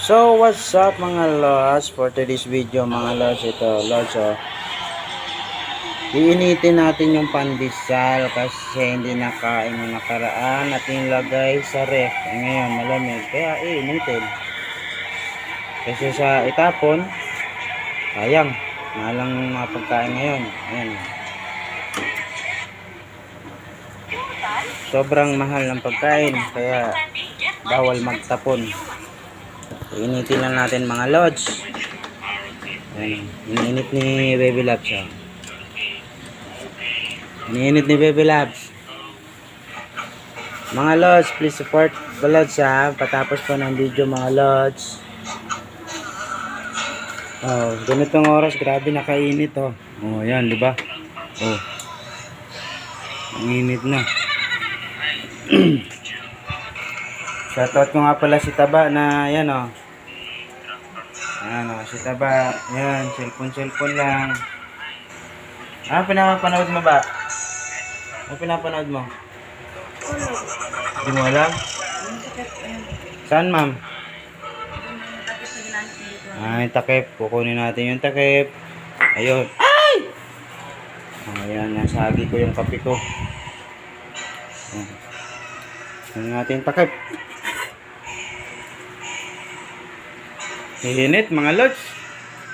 So what's up mga lods, for today's video mga lods, ito lods, iinitin natin yung pandesal kasi hindi nakain yung nakaraan at nilagay sa ref. Ngayon malamig kaya iinitin kasi sa itapon sayang, malang mga pagkain ngayon. Ayan, sobrang mahal ng pagkain kaya bawal magtapon. Initin lang natin mga lods. Ayan, iniinit ni Baby Labs. Iniinit ni Baby Labs. Mga lods, please support the lods patapos po ng video mga lods. Ganitong oras, grabe nakainit yan, di ba? Ang init na. Shoutout ko nga pala si Taba na yan si Taba. Yan, cellphone lang. Pinapanood mo ba? Ano pinapanood mo? Hindi mo alam? Saan ma'am? Yung takip. Kukunin natin yung takip. Ayun. Ay! Ayan, nasagi ko yung kape ko. Kunin natin yung takip. Init mga lods.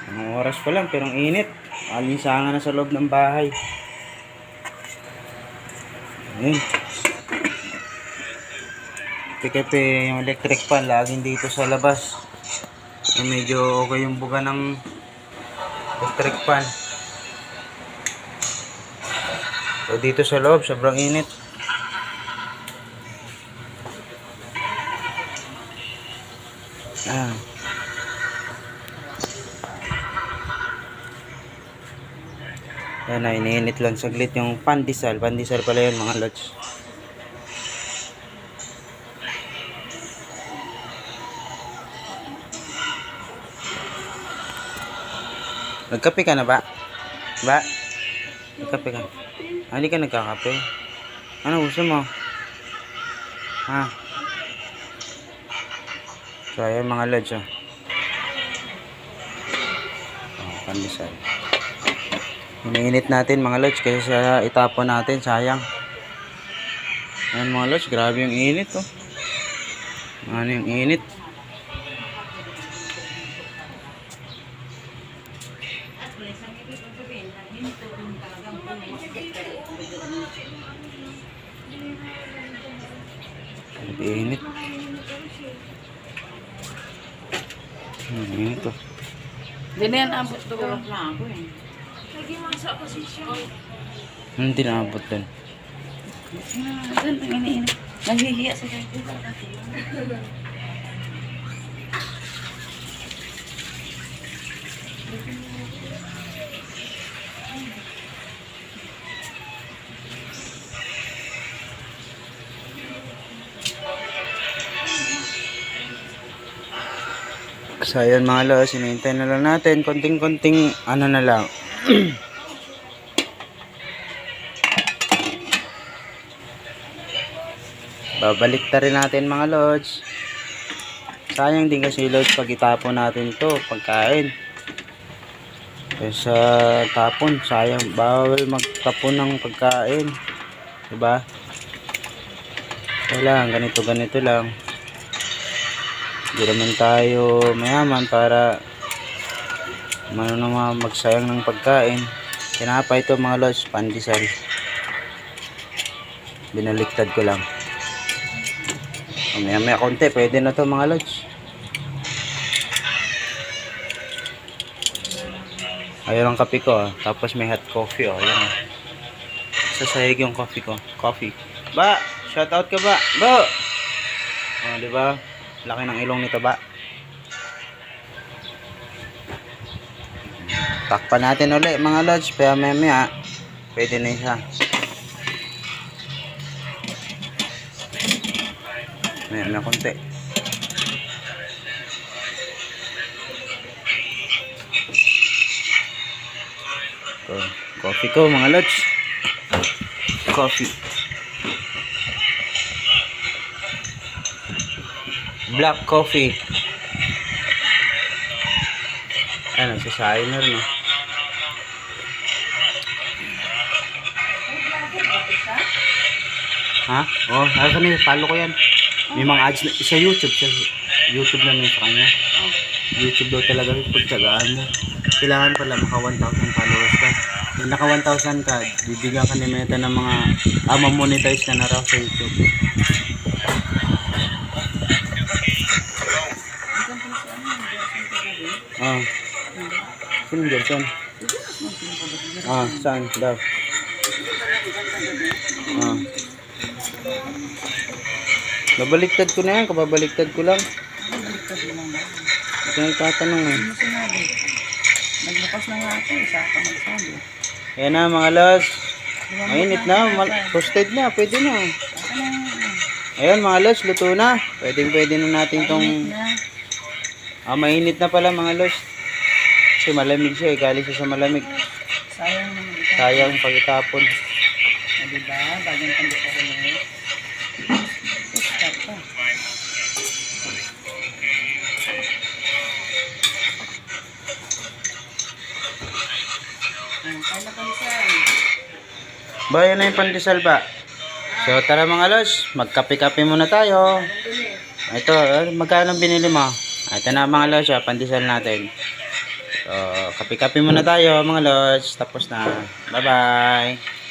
Mga oras pa lang pero ang init. Alinsangan na sa loob ng bahay. Ayun. Kape yung electric fan laging dito sa labas. Medyo okay yung buga ng electric fan. So dito sa loob sobrang init. Yan na, iniinit lang saglit yung pandesal. Pandesal pala yun mga lods. Nagkape ka na ba? Nagkape ka? Hindi ka nagkakape? Ano gusto mo? So ayan mga lods pandesal. Iniinit natin mga lods kasi sa itapon natin sayang. Ayan mga lods, grabe yung init ano yung init. Init. Init Hindi na yan abot doon lang ako Lagi mo sa posisyon. Hindi na abot dun. Doon ang iniinit. Naghihiya sa kanya. So ayan mga lods, hinihintay na lang natin konting-konting ano na lang. Babalik ta rin natin mga lods. Sayang din kasi lods pag itapon natin to pagkain. Sa tapon sayang, bawal magtapon ng pagkain, diba? Kailangan ganito lang. Hindi naman tayo mayaman para naman magsayang ng pagkain. Tinapay ito mga lods, pandesal. Binaliktad ko lang. Maya konti, pwede na to mga lods. Ayun ang kape ko tapos may hot coffee ayan sasayag yung coffee ko. Ba, shoutout ka ba? Ba! Diba? Laki ng ilong nito ba? Takpan natin ulit mga lods. Kaya maya pwede na siya. Maya konti. Coffee ko mga lods. Coffee. Black coffee. Yan, nagsasigner, no? Ha? Oh, ay kanina, follow ko yan. May mga ads na, sa YouTube, YouTube lang yun sa kanya. YouTube daw talaga yung pagtsagaan mo. Kailangan pala maka 1,000 followers ka. Kung naka 1,000 ka, bibigyan ka ni Meta ng mga, mamonetize ka na raw sa YouTube. Ah. Sino Gerson? Ah, saan daw? Ah. Babaliktad ko na yan, kababaliktad ko lang. Ito yung tatanong eh. Ano sinabi? Nagbukas na nga ako, isa ka magsabi. Ayan na mga los. Mainit na, toasted na, pwede na. Ayan mga los, luto na. Pwede na natin tong... mainit na pala mga los. Kasi malamig siya, galing siya sa malamig. Sayang naman ito. Sayang pag itapon. Diba? Bagong pandit ako na. Start pa. Kaya na pansan. Bayan na yung pandesal ba? So tara mga los, magkape-kape muna tayo. Ito, magkano binili mo? Ito na mga los, pandesal natin. So, kape-kape muna tayo mga los. Tapos na. Bye-bye.